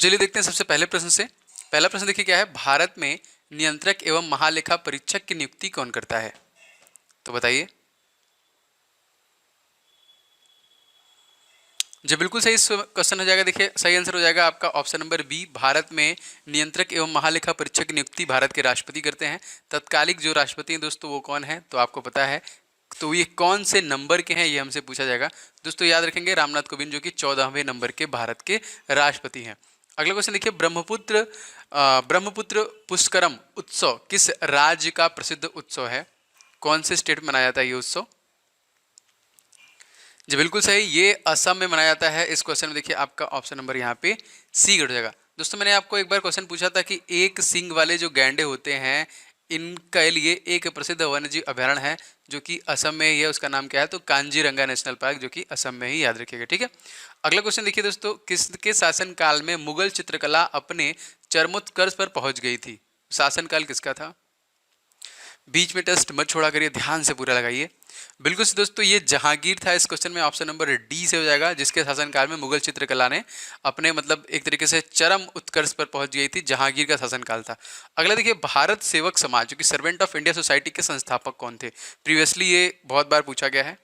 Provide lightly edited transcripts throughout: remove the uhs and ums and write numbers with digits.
चलिए देखते हैं सबसे पहले प्रश्न से। पहला प्रश्न देखिए क्या है, भारत में नियंत्रक एवं महालेखा परीक्षक की नियुक्ति कौन करता है? तो बताइए। जो बिल्कुल सही क्वेश्चन हो जाएगा, देखिए सही आंसर हो जाएगा आपका ऑप्शन नंबर बी। भारत में नियंत्रक एवं महालेखा परीक्षक की नियुक्ति भारत के राष्ट्रपति करते हैं। तत्कालिक जो राष्ट्रपति हैं दोस्तों वो कौन है, तो आपको पता है। तो ये कौन से नंबर के हैं ये हमसे पूछा जाएगा दोस्तों। याद रखेंगे रामनाथ कोविंद जो कि 14वें नंबर के भारत के राष्ट्रपति हैं। अगला क्वेश्चन देखिए, ब्रह्मपुत्र पुष्करम उत्सव किस राज्य का प्रसिद्ध उत्सव है? कौन से स्टेट में मनाया जाता है ये उत्सव? जी बिल्कुल सही, ये असम में मनाया जाता है। इस क्वेश्चन में देखिए आपका ऑप्शन नंबर यहाँ पे सी हो जाएगा। दोस्तों मैंने आपको एक बार क्वेश्चन पूछा था कि एक सींग वाले जो गैंडे होते हैं इनके लिए एक प्रसिद्ध वन्यजीव अभयारण्य है जो कि असम में ही है, उसका नाम क्या है? तो कांजीरंगा नेशनल पार्क जो कि असम में ही, याद रखिएगा, ठीक है। अगला क्वेश्चन देखिए दोस्तों, किसके शासनकाल में मुगल चित्रकला अपने चरमोत्कर्ष पर पहुंच गई थी? शासनकाल किसका था? बीच में टेस्ट मत छोड़ा करिए, ध्यान से पूरा लगाइए। बिल्कुल से दोस्तों ये जहांगीर था। इस क्वेश्चन में ऑप्शन नंबर डी से हो जाएगा, जिसके शासनकाल में मुगल चित्रकला ने अपने मतलब एक तरीके से चरम उत्कर्ष पर पहुंच गई थी। जहांगीर का शासनकाल था। अगला देखिए, भारत सेवक समाज जो कि सर्वेंट ऑफ इंडिया सोसाइटी के संस्थापक कौन थे? प्रीवियसली ये बहुत बार पूछा गया है।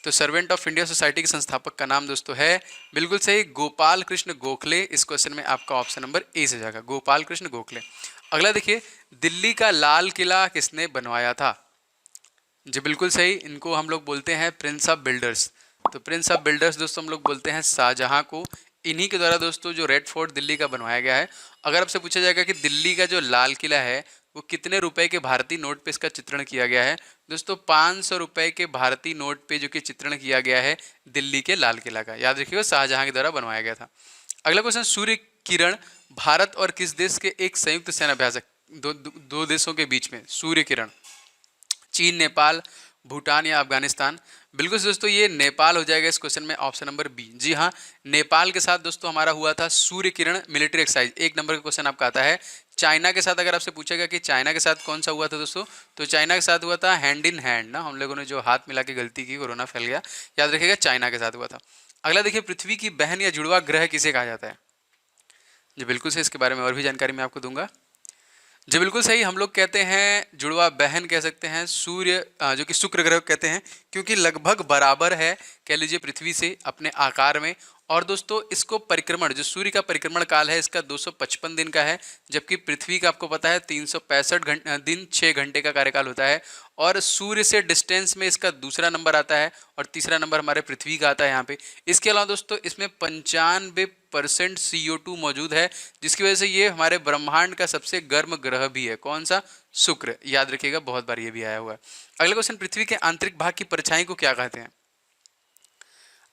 तो सर्वेंट ऑफ इंडिया सोसाइटी के संस्थापक का नाम दोस्तों है, बिल्कुल सही, गोपाल कृष्ण गोखले। इस क्वेश्चन में आपका ऑप्शन नंबर ए से जाएगा, गोपाल कृष्ण गोखले। अगला देखिए, दिल्ली का लाल किला किसने बनवाया था? जी बिल्कुल सही, इनको हम लोग बोलते हैं प्रिंस ऑफ बिल्डर्स। तो प्रिंस ऑफ बिल्डर्स दोस्तों हम लोग बोलते हैं शाहजहां को। इन्हीं के द्वारा दोस्तों जो रेड फोर्ट दिल्ली का बनवाया गया है। अगर आपसे पूछा जाएगा कि दिल्ली का जो लाल किला है वो कितने रुपए के भारतीय नोट पे इसका चित्रण किया गया है, दोस्तों 500 रुपए के भारतीय नोट पे जो कि चित्रण किया गया है दिल्ली के लाल किला का। याद रखिएगा शाहजहां के द्वारा बनवाया गया था। अगला क्वेश्चन, सूर्य किरण भारत और किस देश के एक संयुक्त सेनाभ्यास है? दो देशों के बीच में सूर्य किरण, चीन, नेपाल, भूटान या अफगानिस्तान? बिल्कुल दोस्तों ये नेपाल हो जाएगा। इस क्वेश्चन में ऑप्शन नंबर बी। जी हाँ, नेपाल के साथ दोस्तों हमारा हुआ था सूर्य किरण मिलिट्री एक्सरसाइज। एक नंबर का क्वेश्चन आपका आता है। चाइना के साथ अगर आपसे पूछेगा कि चाइना के साथ कौन सा हुआ था दोस्तों, तो चाइना के साथ हुआ था हैंड इन हैंड ना, हम लोगों ने जो हाथ मिला के गलती की, कोरोना फैल गया, याद रखिएगा चाइना के साथ हुआ था। अगला देखिए, पृथ्वी की बहन या जुड़वा ग्रह किसे कहा जाता है? जी बिल्कुल से, इसके बारे में और भी जानकारी मैं आपको दूंगा। जी बिल्कुल सही, हम लोग कहते हैं जुड़वा बहन कह सकते हैं सूर्य जो कि शुक्र ग्रह कहते हैं, क्योंकि लगभग बराबर है कह लीजिए पृथ्वी से अपने आकार में। और दोस्तों इसको परिक्रमण, जो सूर्य का परिक्रमण काल है इसका 255 दिन का है, जबकि पृथ्वी का आपको पता है 365 दिन 6 घंटे का कार्यकाल होता है। और सूर्य से डिस्टेंस में इसका दूसरा नंबर आता है और तीसरा नंबर हमारे पृथ्वी का आता है यहाँ पे। इसके अलावा दोस्तों इसमें 95% CO2 मौजूद है, जिसकी वजह से ये हमारे ब्रह्मांड का सबसे गर्म ग्रह भी है। कौन सा? शुक्र। याद रखिएगा, बहुत बार ये भी आया हुआ है। अगला क्वेश्चन, पृथ्वी के आंतरिक भाग की परछाई को क्या कहते हैं?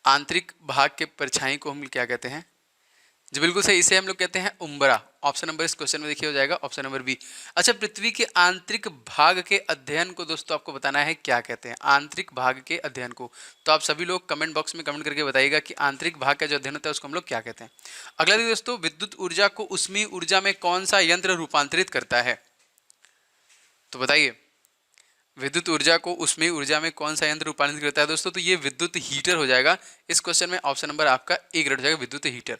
आंतरिक भाग के परछाई को हम क्या कहते हैं? जी बिल्कुल सही, इसे हम लोग कहते हैं उम्बरा। ऑप्शन नंबर इस क्वेश्चन में देखिए हो जाएगा ऑप्शन नंबर बी। अच्छा, पृथ्वी के आंतरिक भाग के अध्ययन को दोस्तों आपको बताना है क्या कहते हैं? आंतरिक भाग के अध्ययन को। तो आप सभी लोग कमेंट बॉक्स में कमेंट करके बताइएगा कि आंतरिक भाग का जो अध्ययन होता है उसको हम लोग क्या कहते हैं। अगला देखिए दोस्तों, विद्युत ऊर्जा को उष्मीय ऊर्जा में कौन सा यंत्र रूपांतरित करता है? तो बताइए, विद्युत ऊर्जा को उष्मीय ऊर्जा में कौन सा यंत्र रूपांतरित करता है दोस्तों? तो ये विद्युत हीटर हो जाएगा। इस क्वेश्चन में ऑप्शन नंबर आपका ए ग्रेड हो जाएगा, विद्युत हीटर।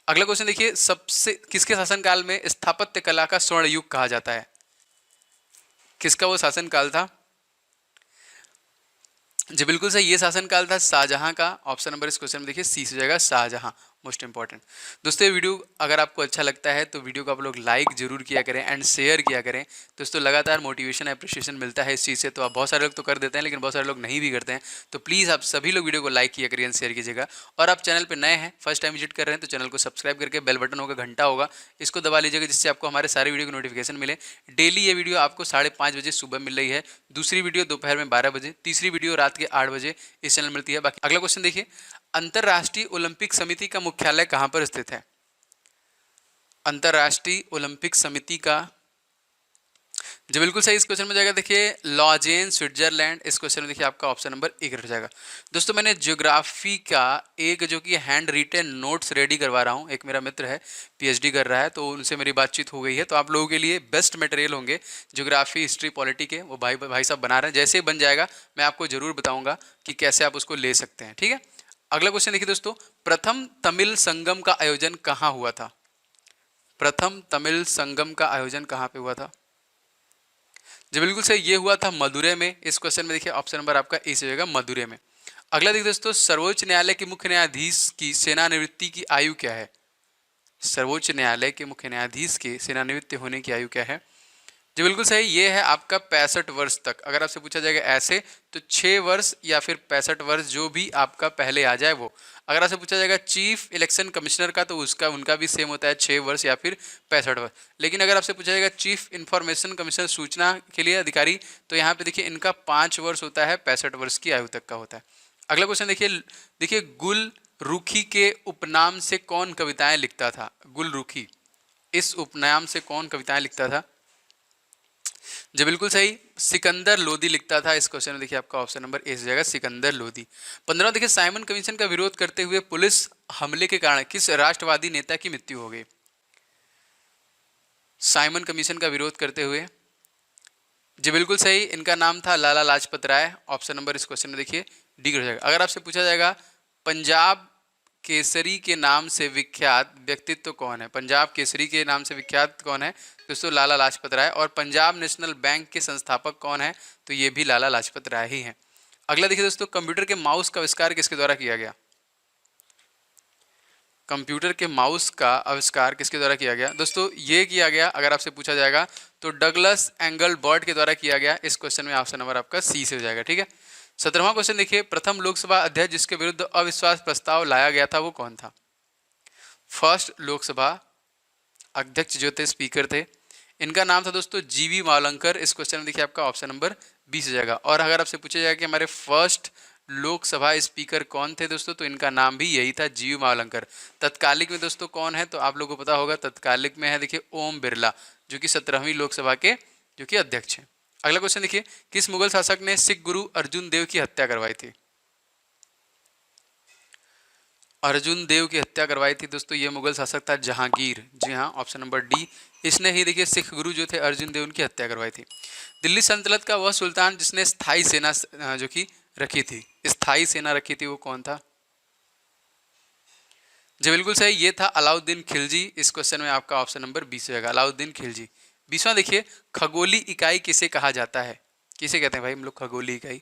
अगला क्वेश्चन देखिए, सबसे किसके शासनकाल में स्थापत्य कला का स्वर्ण युग कहा जाता है? किसका वो शासनकाल था? जी बिल्कुल सही, ये शासनकाल था शाहजहां का। ऑप्शन नंबर इस क्वेश्चन में देखिए सी से जाएगा, शाहजहां, मोस्ट इंपॉर्टेंट। दोस्तों ये वीडियो अगर आपको अच्छा लगता है तो वीडियो को आप लोग लाइक जरूर किया करें एंड शेयर किया करें। दोस्तों लगातार मोटिवेशन अप्रिशिएशन मिलता है इस चीज़ से। तो आप बहुत सारे लोग तो कर देते हैं लेकिन बहुत सारे लोग नहीं भी करते हैं। तो प्लीज़ आप सभी लोग वीडियो को लाइक किया करिए एंड शेयर कीजिएगा। और आप चैनल पर नए हैं, फर्स्ट टाइम विजिट कर रहे हैं, तो चैनल को सब्सक्राइब करके बेल बटन होगा, घंटा होगा, इसको दबा लीजिएगा, जिससे आपको हमारे सारे वीडियो की नोटिफिकेशन मिले। डेली ये वीडियो आपको 5:30 बजे सुबह मिल रही है, दूसरी वीडियो दोपहर में 12 बजे, तीसरी वीडियो रात के 8 बजे इस चैनल मिलती है। बाकी अगला क्वेश्चन देखिए, अंतरराष्ट्रीय ओलंपिक समिति का मुख्यालय कहां पर स्थित है? अंतरराष्ट्रीय ओलंपिक समिति का, जो बिल्कुल सही इस क्वेश्चन में जाएगा देखिए लॉजेन, स्विट्जरलैंड। इस क्वेश्चन में देखिए आपका ऑप्शन नंबर ए हो जाएगा। दोस्तों मैंने ज्योग्राफी का एक जो कि हैंड रिटन नोट्स रेडी करवा रहा हूँ, एक मेरा मित्र है PhD कर रहा है, तो उनसे मेरी बातचीत हो गई है। तो आप लोगों के लिए बेस्ट मटेरियल होंगे ज्योग्राफी, हिस्ट्री, पॉलिटी के, वो भाई साहब बना रहे हैं। जैसे ही बन जाएगा मैं आपको जरूर बताऊंगा कि कैसे आप उसको ले सकते हैं, ठीक है। अगला क्वेश्चन देखिए दोस्तों, प्रथम तमिल संगम का आयोजन कहाँ हुआ था? प्रथम तमिल संगम का आयोजन कहाँ पे हुआ था? जी बिल्कुल सही, ये हुआ था मदुरै में। इस क्वेश्चन में देखिए ऑप्शन नंबर आपका ए से हो जाएगा, मदुरै में। अगला देखिए दोस्तों, सर्वोच्च न्यायालय के मुख्य न्यायाधीश की सेवानिवृत्ति की आयु क्या है? सर्वोच्च न्यायालय के मुख्य न्यायाधीश के सेवानिवृत्त होने की आयु क्या है? जी बिल्कुल सही, ये है आपका 65 वर्ष तक। अगर आपसे पूछा जाएगा ऐसे तो 6 वर्ष या फिर 65 वर्ष, जो भी आपका पहले आ जाए वो। अगर आपसे पूछा जाएगा चीफ इलेक्शन कमिश्नर का, तो उसका उनका भी सेम होता है 6 वर्ष या फिर 65 वर्ष। लेकिन अगर आपसे पूछा जाएगा चीफ इंफॉर्मेशन कमिश्नर, सूचना के लिए अधिकारी, तो यहाँ पे देखिए इनका 5 वर्ष होता है, 65 वर्ष की आयु तक का होता है। अगला क्वेश्चन देखिए, देखिए गुल रुखी के उपनाम से कौन कविताएं लिखता था? गुल रुखी, इस उपनाम से कौन कविताएं लिखता था? जी बिल्कुल सही, सिकंदर लोदी लिखता था। इस क्वेश्चन में देखिए आपका ऑप्शन नंबर ए से जाएगा, सिकंदर लोदी। 15 देखिए, साइमन कमीशन का विरोध करते हुए पुलिस हमले के कारण किस राष्ट्रवादी नेता की मृत्यु हो गई? साइमन कमीशन का विरोध करते हुए, जी बिल्कुल सही, इनका नाम था लाला लाजपत राय। ऑप्शन नंबर इस क्वेश्चन में देखिए डी हो जाएगा। अगर आपसे पूछा जाएगा पंजाब केसरी के नाम से विख्यात व्यक्तित्व कौन है? पंजाब केसरी के नाम से विख्यात कौन है? दोस्तों लाला लाजपत राय। और पंजाब नेशनल बैंक के संस्थापक कौन है? तो ये भी लाला लाजपत राय ही हैं। अगला देखिए दोस्तों, कंप्यूटर के माउस का आविष्कार किसके द्वारा किया गया? कंप्यूटर के माउस का आविष्कार किसके द्वारा किया गया? दोस्तों ये किया गया, अगर आपसे पूछा जाएगा तो डगलस एंगलबर्ट के द्वारा किया गया। इस क्वेश्चन में ऑप्शन नंबर आपका सी से हो जाएगा, ठीक है। 17वां क्वेश्चन देखिए, प्रथम लोकसभा अध्यक्ष जिसके विरुद्ध अविश्वास प्रस्ताव लाया गया था वो कौन था? फर्स्ट लोकसभा अध्यक्ष जो थे, स्पीकर थे, इनका नाम था दोस्तों जीवी मावलंकर। इस क्वेश्चन में देखिए आपका ऑप्शन नंबर 20 हो जाएगा। और अगर आपसे पूछा जाएगा कि हमारे फर्स्ट लोकसभा स्पीकर कौन थे दोस्तों, तो इनका नाम भी यही था, जीवी मावलंकर। तत्कालिक में दोस्तों कौन है, तो आप लोगों को पता होगा, तत्कालिक में है देखिए ओम बिरला, जो कि 17वीं लोकसभा के जो कि अध्यक्ष हैं। अगला क्वेश्चन देखिए, किस मुगल शासक ने सिख गुरु अर्जुन देव की हत्या करवाई थी? अर्जुन देव की हत्या करवाई थी दोस्तों, ये मुगल शासक था जहांगीर। जी हाँ, ऑप्शन नंबर डी, इसने ही देखिए सिख गुरु जो थे अर्जुन देव उनकी हत्या करवाई थी। दिल्ली सल्तनत का वह सुल्तान जिसने स्थायी सेना जो कि रखी थी, स्थायी सेना रखी थी, वो कौन था? जी बिल्कुल सही, ये था अलाउद्दीन खिलजी। इस क्वेश्चन में आपका ऑप्शन नंबर 20 रहेगा, अलाउद्दीन खिलजी। 20वां देखिए, खगोली इकाई किसे कहा जाता है? किसे कहते हैं भाई हम लोग खगोली इकाई?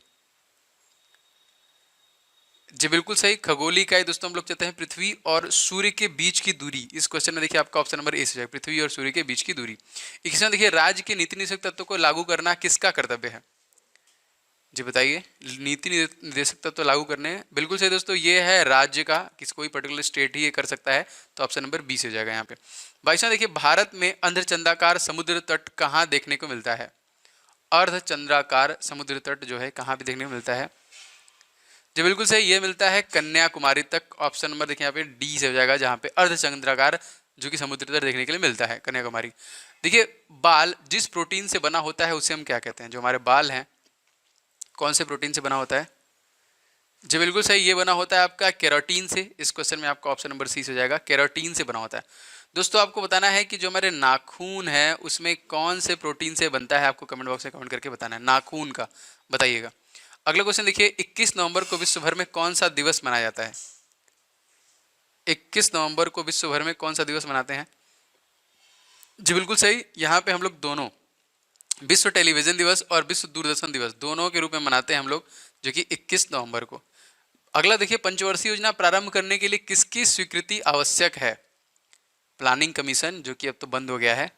जी बिल्कुल सही, खगोली इकाई दोस्तों हम लोग चाहते हैं पृथ्वी और सूर्य के बीच की दूरी। इस क्वेश्चन में देखिए आपका ऑप्शन नंबर ए से जाएगा, पृथ्वी और सूर्य के बीच की दूरी। 21वां देखिए, राज्य के नीति निदेशक तत्व को लागू करना किसका कर्तव्य है? जी बताइए, नीति निदेशक तत्व लागू करने, बिल्कुल सही दोस्तों, ये है राज्य का, किसी कोई पर्टिकुलर स्टेट ही ये कर सकता है। तो ऑप्शन नंबर 20 हो जाएगा यहाँ पे। 22वां देखिए, भारत में अर्धचंद्राकार समुद्र तट कहाँ देखने को मिलता है? अर्धचंद्राकार समुद्र तट जो है कहाँ पे देखने को मिलता है? जी बिल्कुल सही, ये मिलता है कन्याकुमारी तक। ऑप्शन नंबर देखिए यहाँ पे डी से हो जाएगा, जहाँ पे अर्धचंद्राकार जो कि समुद्र तट देखने के लिए मिलता है, कन्याकुमारी। देखिए, बाल जिस प्रोटीन से बना होता है उसे हम क्या कहते हैं? जो हमारे बाल हैं कौन से प्रोटीन से बना होता है? जी बिल्कुल सही, ये बना होता है आपका केराटिन से। इस क्वेश्चन में आपका ऑप्शन नंबर सी से हो जाएगा, केराटिन से बना होता है। दोस्तों आपको बताना है कि जो हमारे नाखून है उसमें कौन से प्रोटीन से बनता है, आपको कमेंट बॉक्स में कमेंट करके बताना है, नाखून का बताइएगा। अगला क्वेश्चन देखिए, 21 नवंबर को विश्व भर में कौन सा दिवस मनाया जाता है? 21 नवंबर को विश्व भर में कौन सा दिवस मनाते हैं? जी बिल्कुल सही, यहाँ पे हम लोग दोनों विश्व टेलीविजन दिवस और विश्व दूरदर्शन दिवस दोनों के रूप में मनाते हैं हम लोग, जो कि 21 नवंबर को। अगला देखिए, पंचवर्षीय योजना प्रारंभ करने के लिए किसकी स्वीकृति आवश्यक है? प्लानिंग कमीशन, जो कि अब तो बंद हो गया है।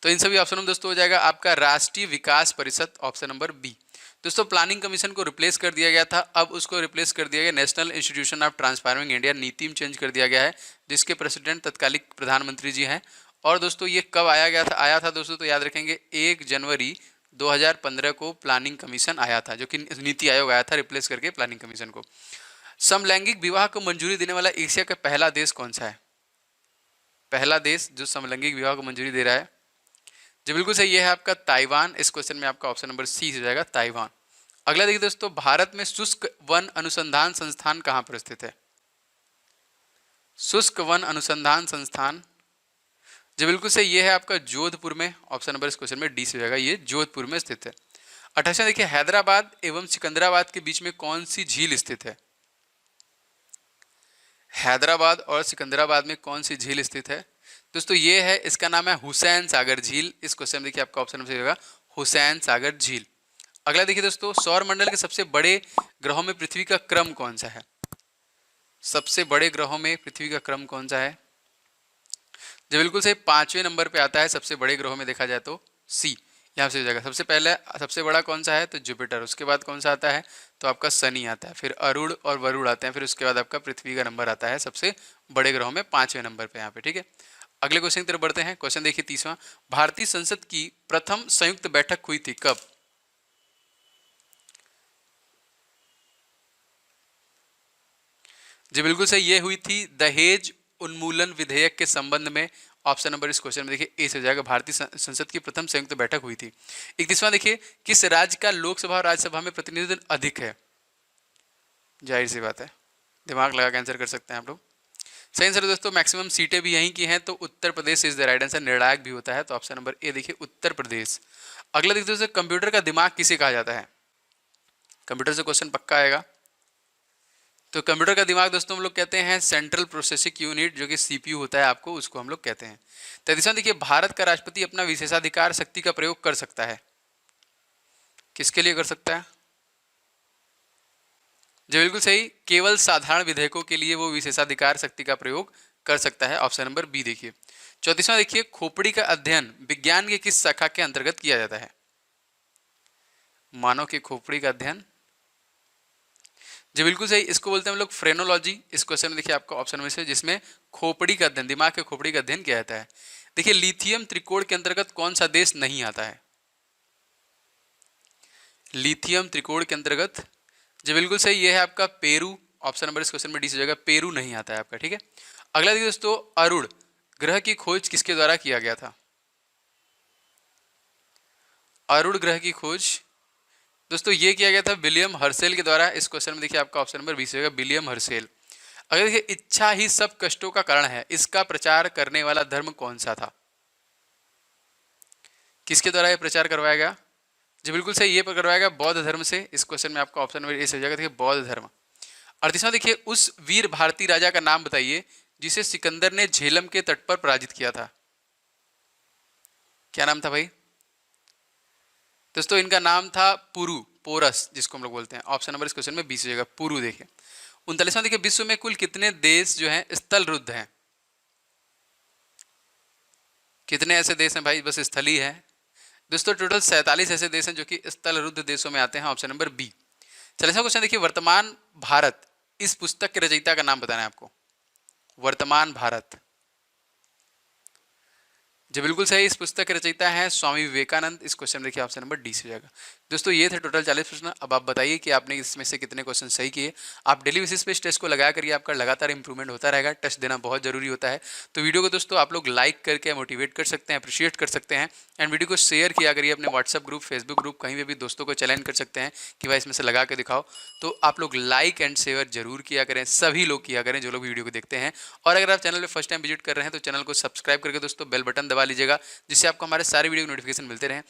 तो इन सभी ऑप्शन में दोस्तों हो जाएगा आपका राष्ट्रीय विकास परिषद, ऑप्शन नंबर बी। दोस्तों प्लानिंग कमीशन को रिप्लेस कर दिया गया था, अब उसको रिप्लेस कर दिया गया national institution of transforming India, नीति में चेंज कर दिया गया है, जिसके प्रेसिडेंट तत्कालिक प्रधानमंत्री जी हैं। और दोस्तों ये कब आया था दोस्तों, तो याद रखेंगे 1 जनवरी 2015 को प्लानिंग कमीशन आया था, जो कि नीति आयोग आया था रिप्लेस करके प्लानिंग कमीशन को। समलैंगिक विवाह को मंजूरी देने वाला एशिया का पहला देश कौन सा है? पहला देश जो समलैंगिक विवाह को मंजूरी दे रहा है, जी बिल्कुल सही, ये है आपका ताइवान। इस क्वेश्चन में आपका ऑप्शन नंबर सी हो जाएगा, ताइवान। अगला देखिए दोस्तों, भारत में शुष्क वन अनुसंधान संस्थान कहाँ पर स्थित है? शुष्क वन अनुसंधान संस्थान, जी बिल्कुल सही, ये है आपका जोधपुर में। ऑप्शन नंबर इस क्वेश्चन में डी से हो जाएगा, ये जोधपुर में स्थित है। 28वां देखिए, हैदराबाद एवं सिकंदराबाद के बीच में कौन सी झील स्थित है? हैदराबाद और सिकंदराबाद में कौन सी झील स्थित है? दोस्तों ये है, इसका नाम है हुसैन सागर झील। इस क्वेश्चन में देखिए आपका ऑप्शन सही होगा हुसैन सागर झील। अगला देखिए दोस्तों, सौर मंडल के सबसे बड़े ग्रहों में पृथ्वी का क्रम कौन सा है? सबसे बड़े ग्रहों में पृथ्वी का क्रम कौन सा है? जो बिल्कुल सही 5वें नंबर पे आता है सबसे बड़े ग्रहों में देखा जाए तो सी, यहाँ से हो जाएगा। सबसे पहले सबसे बड़ा कौन सा है? तो जुपिटर। उसके बाद कौन सा आता है? तो आपका शनि आता है, फिर अरुण और वरुण आते हैं, फिर उसके बाद आपका पृथ्वी का नंबर आता है सबसे बड़े ग्रहों में 5वें नंबर पे यहाँ पे। ठीक है, अगले क्वेश्चन की तरफ बढ़ते हैं। क्वेश्चन देखिए 30वां, भारतीय संसद की प्रथम संयुक्त बैठक हुई थी कब? जी बिल्कुल सही, ये हुई थी दहेज उन्मूलन विधेयक के संबंध में। ऑप्शन नंबर इस क्वेश्चन में देखिए ए से हो जाएगा, भारतीय संसद की प्रथम संयुक्त बैठक हुई थी। 31वां देखिए, किस राज्य का लोकसभा और राज्यसभा में प्रतिनिधित्व अधिक है? जाहिर सी बात है, दिमाग लगा के आंसर कर सकते हैं आप लोग। सही आंसर दोस्तों, मैक्सिमम सीटें भी यहीं की हैं, तो Uttar Pradesh is the right answer. निर्णायक भी होता है, तो ऑप्शन नंबर ए देखिए उत्तर प्रदेश। अगला देखिए दोस्तों, कंप्यूटर का दिमाग किसे कहा जाता है? कंप्यूटर से क्वेश्चन पक्का आएगा। तो कंप्यूटर का दिमाग दोस्तों हम लोग कहते हैं सेंट्रल प्रोसेसिंग यूनिट, जो कि सीपीयू होता है आपको, उसको हम लोग कहते हैं। 33वां देखिए, भारत का राष्ट्रपति अपना विशेषाधिकार शक्ति का प्रयोग कर सकता है, किसके लिए कर सकता है? जो बिल्कुल सही, केवल साधारण विधेयकों के लिए वो विशेषाधिकार शक्ति का प्रयोग कर सकता है। ऑप्शन नंबर बी देखिए। 34वां देखिए, खोपड़ी का अध्ययन विज्ञान के किस शाखा के अंतर्गत किया जाता है? मानव की खोपड़ी का अध्ययन, जी बिल्कुल सही, इसको बोलते हैं हम लोग फ्रेनोलॉजी। इस क्वेश्चन में देखिए आपका ऑप्शन में से, जिसमें खोपड़ी का अध्ययन, दिमाग के खोपड़ी का अध्ययन किया जाता है। देखिए लिथियम त्रिकोण के अंतर्गत कौन सा देश नहीं आता है? लिथियम त्रिकोण के अंतर्गत, जी बिल्कुल सही, ये है आपका पेरू। ऑप्शन नंबर इस क्वेश्चन में डी से जाएगा, पेरू नहीं आता है आपका। ठीक है, अगला देखिए दोस्तों, अरुण ग्रह की खोज किसके द्वारा किया गया था? अरुण ग्रह की खोज दोस्तों ये किया गया था विलियम हर्सेल के द्वारा। इस क्वेश्चन में देखिए आपका ऑप्शन नंबर 20 होगा विलियम हर्सेल। अगर देखिए इच्छा ही सब कष्टों का कारण है, इसका प्रचार करने वाला धर्म कौन सा था? किसके द्वारा ये प्रचार करवाया गया? जी बिल्कुल सही, ये करवाया गया बौद्ध धर्म से। इस क्वेश्चन में आपका ऑप्शन नंबर ए से हो जाएगा, देखिए बौद्ध धर्म। 38वां देखिए, उस वीर भारतीय राजा का नाम बताइए जिसे सिकंदर ने झेलम के तट पर पराजित किया था। क्या नाम था भाई? दोस्तों इनका नाम था पुरु, पोरस जिसको हम लोग बोलते हैं। ऑप्शन नंबर इस क्वेश्चन में 20 हो जाएगा, पुरु देखिए। 39वां देखिए, विश्व में कुल कितने देश जो हैं स्थल रुद्ध हैं? कितने ऐसे देश हैं भाई? बस स्थल ही है दोस्तों, टोटल 47 ऐसे देश हैं जो कि स्थल रुद्ध देशों में आते हैं। Option number B. 40वां क्वेश्चन देखिए, वर्तमान भारत, इस पुस्तक के रचयिता का नाम बताना है आपको। वर्तमान भारत, जो बिल्कुल सही, इस पुस्तक के रचयिता हैं स्वामी विवेकानंद। इस क्वेश्चन में देखिए ऑप्शन नंबर डी से हो जाएगा। दोस्तों ये थे टोटल 40 प्रश्न। अब आप बताइए कि आपने इसमें से कितने क्वेश्चन सही किए। आप डेली बेसिस पे इस टेस्ट को लगाया करिए, आपका लगातार इंप्रूवमेंट होता रहेगा। टेस्ट देना बहुत जरूरी होता है। तो वीडियो को दोस्तों आप लोग लाइक करके मोटिवेट कर सकते हैं, अप्रिशिएट कर सकते हैं, एंड वीडियो को शेयर किया करिए अपने व्हाट्सअप ग्रुप, फेसबुक ग्रुप, कहीं पे भी दोस्तों को चैलेंज कर सकते हैं कि भाई इसमें से लगा के दिखाओ। तो आप लोग लाइक एंड शेयर जरूर किया करें, सभी लोग किया करें जो लोग वीडियो को देखते हैं। और अगर आप चैनल पे फर्स्ट टाइम विजिट कर रहे हैं तो चैनल को सब्सक्राइब करके दोस्तों बेल बटन दबा लीजिएगा, जिससे आपको हमारे सारे वीडियो नोटिफिकेशन मिलते रहें।